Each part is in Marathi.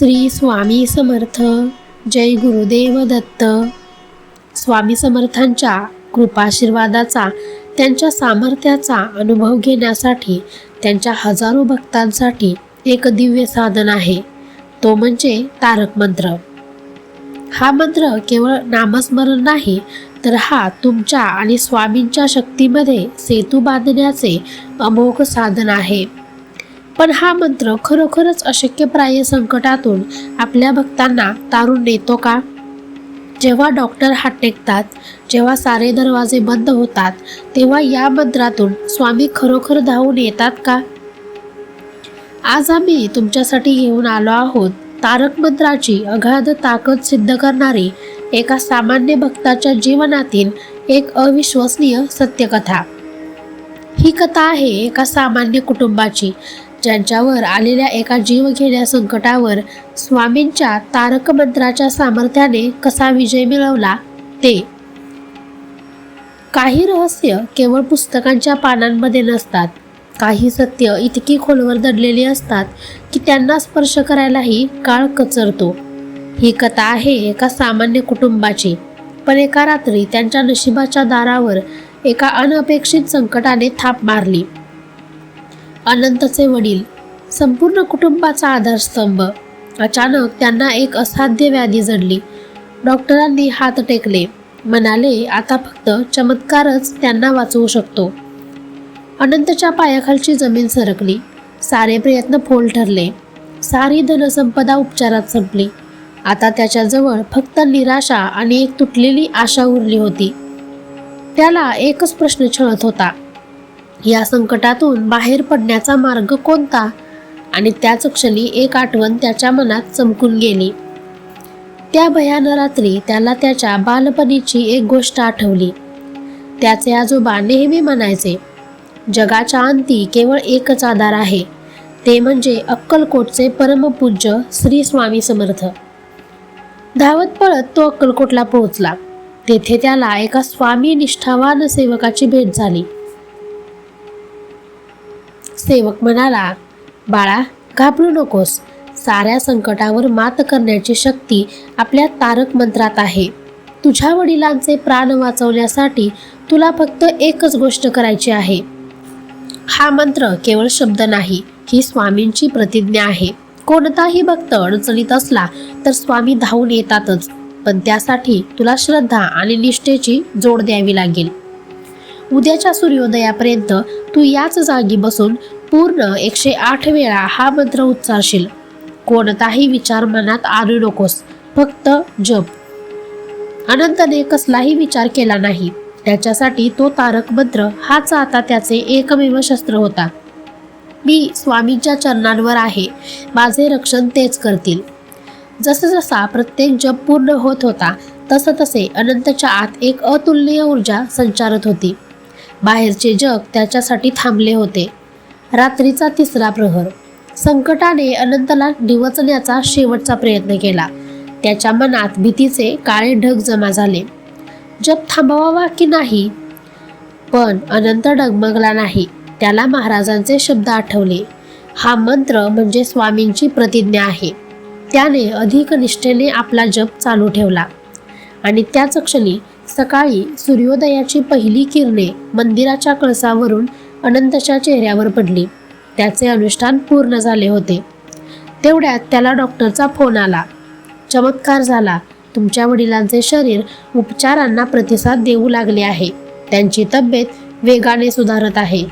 श्री स्वामी समर्थ. जय गुरुदेव दत्त. स्वामी समर्थांच्या कृपाशीर्वादाचा, त्यांच्या सामर्थ्याचा अनुभव घेण्यासाठी त्यांच्या हजारो भक्तांसाठी एक दिव्य साधन आहे, तो म्हणजे तारक मंत्र. हा मंत्र केवळ नामस्मरण नाही, तर हा तुमच्या आणि स्वामींच्या शक्तीमध्ये सेतू बांधण्याचे अमोघ साधन आहे. पण हा मंत्र खरोखरच अशक्यप्राय संकटातून आपल्या भक्तांना तारून नेतो का? जेव्हा डॉक्टर हात टेकतात, जेव्हा सारे दरवाजे बंद होतात, तेव्हा या मंत्रातून स्वामी खरोखर धावून येतात का? आज आम्ही तुमच्यासाठी घेऊन आलो आहोत तारक मंत्राची अगाध ताकद सिद्ध करणारी एका सामान्य भक्ताच्या जीवनातील एक अविश्वसनीय सत्यकथा. ही कथा आहे एका सामान्य कुटुंबाची, ज्यांच्यावर आलेल्या एका जीवघेण्या संकटावर स्वामींच्या तारक मंत्राच्या सामर्थ्याने कसा विजय मिळवला ते. काही रहस्य केवळ पुस्तकांच्या पानांमध्ये नसतात. काही सत्य इतकी खोलवर दडलेली असतात की त्यांना स्पर्श करायलाही काळ कचरतो. ही कथा आहे एका सामान्य कुटुंबाची, पण एका रात्री त्यांच्या नशिबाच्या दारावर एका अनपेक्षित संकटाने थाप मारली. अनंतचे वडील, संपूर्ण कुटुंबाचा आधारस्तंभ. अचानक त्यांना एक असाध्य व्याधी जडली. डॉक्टरांनी हात टेकले, म्हणाले आता फक्त चमत्कारच त्यांना वाचवू शकतो. अनंतच्या पायाखालची जमीन सरकली. सारे प्रयत्न फोल ठरले. सारी धनसंपदा उपचारात संपली. आता त्याच्याजवळ फक्त निराशा आणि एक तुटलेली आशा उरली होती. त्याला एकच प्रश्न छळत होता, या संकटातून बाहेर पडण्याचा मार्ग कोणता? आणि त्याच क्षणी एक आठवण त्याच्या मनात चमकून गेली. त्या भयानक रात्री त्याला त्याच्या बालपणीची एक गोष्ट आठवली. त्याचे आजोबा नेहमी म्हणायचे, जगाच्या अंती केवळ एकच आधार आहे, ते म्हणजे अक्कलकोटचे परमपूज्य श्री स्वामी समर्थ. धावत पळत तो अक्कलकोटला पोहोचला. तेथे त्याला एका स्वामी निष्ठावान सेवकाची भेट झाली. सेवक म्हणाला, बाळा, घाबरू नकोस. साऱ्या संकटावर मात करण्याची शक्ती आपल्या तारक मंत्रात आहे. तुझ्या वडिलांचे प्राण वाचवण्यासाठी तुला फक्त एकच गोष्ट करायची आहे. हा मंत्र केवळ शब्द नाही, ही स्वामींची प्रतिज्ञा आहे. कोणताही भक्त अडचणीत असला तर स्वामी धावून येतातच, पण त्यासाठी तुला श्रद्धा आणि निष्ठेची जोड द्यावी लागेल. उद्याच्या सूर्योदयापर्यंत तू याच जागी बसून पूर्ण 108 वेळा हा मंत्र उच्चारशील. कोणताही विचार मनात आणू नकोस, फक्त जप. अनंतने कसलाही विचार केला नाही. त्याच्यासाठी तो तारक मंत्र हाच आता त्याचे एकमेव शस्त्र होता. मी स्वामींच्या चरणांवर आहे, माझे रक्षण तेच करतील. जसजसा प्रत्येक जप पूर्ण होत होता, तसे अनंतच्या आत एक अतुलनीय ऊर्जा संचारत होती. बाहेरचे जग त्याच्यासाठी थांबले होते. रात्रीचा 3रा प्रहर. संकटाने अनंतला डिवचण्याचा शेवटचा प्रयत्न केला. त्याच्या मनात भीतीचे काळे ढग जमा झाले. जप थांबवावा की नाही? पण अनंत डगमगला नाही. त्याला महाराजांचे शब्द आठवले. हा मंत्र म्हणजे स्वामींची प्रतिज्ञा आहे. त्याने अधिक निष्ठेने आपला जप चालू ठेवला आणि त्याच क्षणी सकाळी सूर्योदयाची पहिली किरणे मंदिराच्या कळसावरून अनंतच्या चेहऱ्यावर पडली. त्याचे अनुष्ठान पूर्ण झाले होते. तेवढ्यात त्याला डॉक्टरचा फोन आला. चमत्कार झाला. तुमच्या वडिलांचे शरीर उपचारांना प्रतिसाद देऊ लागले आहे. त्यांची तब्येत वेगाने सुधारत आहे.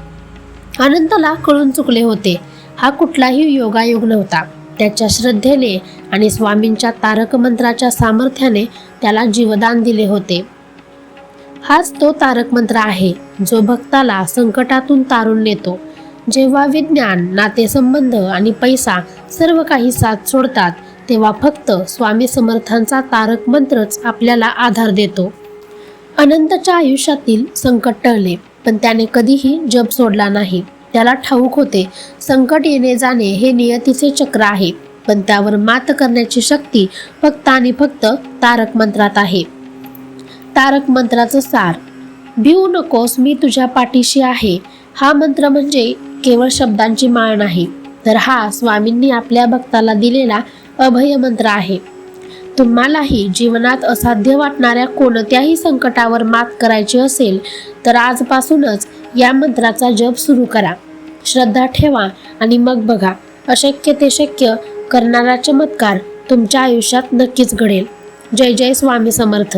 अनंतला कळून चुकले होते. हा कुठलाही योगायोग नव्हता. त्याच्या श्रद्धेने आणि स्वामींच्या तारक मंत्राच्या सामर्थ्याने त्याला जीवदान दिले होते. हाच तो तारक मंत्र आहे, जो भक्ताला संकटातून तारून नेतो. जेव्हा विज्ञान, नातेसंबंध आणि पैसा सर्व काही साथ सोडतात, तेव्हा फक्त स्वामी समर्थांचा तारक मंत्रच आपल्याला आधार देतो. अनंतच्या आयुष्यातील संकट टळले, पण त्याने कधीही जप सोडला नाही. त्याला ठाऊक होते, संकट येणे जाणे हे नियतीचे चक्र आहे, पण त्यावर मात करण्याची शक्ती फक्त आणि फक्त तारक मंत्रात आहे. तारक मंत्राचं सार. भिवू नकोस, मी तुझ्या पाठीशी आहे. हा मंत्र म्हणजे केवळ शब्दांची माळ नाही, तर हा स्वामींनी आपल्या भक्ताला दिलेला अभय मंत्र आहे. तुम्हालाही जीवनात असाध्य वाटणाऱ्या कोणत्याही संकटावर मात करायची असेल तर आजपासूनच या मंत्राचा जप सुरू करा. श्रद्धा ठेवा आणि मग बघा, अशक्य ते शक्य करणारा चमत्कार तुमच्या आयुष्यात नक्कीच घडेल. जय जय स्वामी समर्थ.